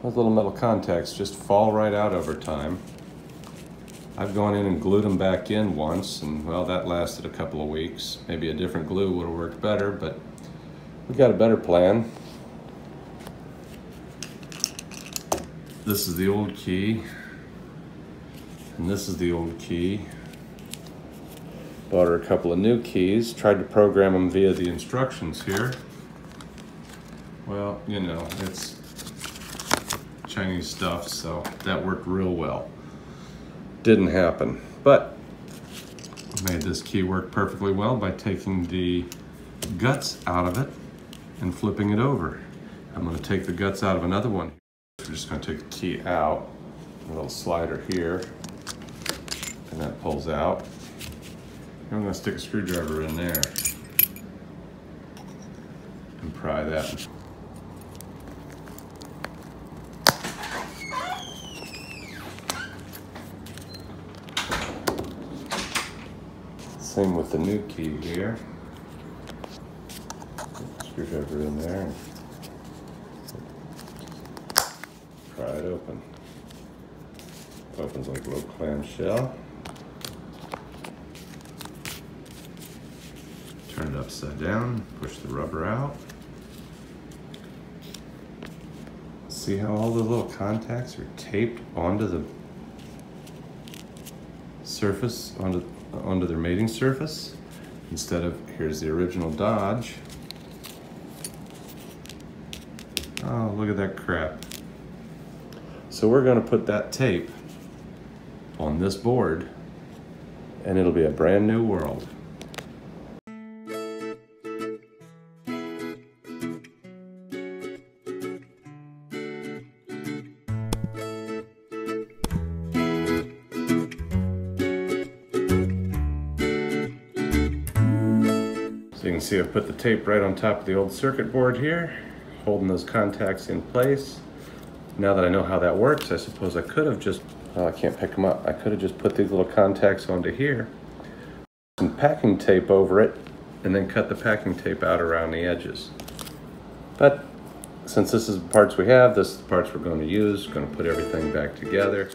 Those little metal contacts just fall right out over time. I've gone in and glued them back in once, and well, that lasted a couple of weeks. Maybe a different glue would have worked better, but we got a better plan. This is the old key, and this is the old key. Bought her a couple of new keys, tried to program them via the instructions here. Well, you know, it's Chinese stuff, so that worked real well. Didn't happen, but made this key work perfectly well by taking the guts out of it and flipping it over. I'm going to take the guts out of another one. We're just going to take the key out, a little slider here, and that pulls out. And I'm going to stick a screwdriver in there and pry that. Same with the new key here. Screwdriver in there. Pry it open. Opens like a little clamshell. Turn it upside down, push the rubber out. See how all the little contacts are taped onto the surface, onto their mating surface, instead of, here's the original Dodge. Oh, look at that crap. So we're going to put that tape on this board, and it'll be a brand new world. So you can see I've put the tape right on top of the old circuit board here, holding those contacts in place. Now that I know how that works, I suppose I could have just, well, I can't pick them up. I could have just put these little contacts onto here, some packing tape over it, and then cut the packing tape out around the edges. But since this is the parts we have, this is the parts we're going to use. Going to put everything back together.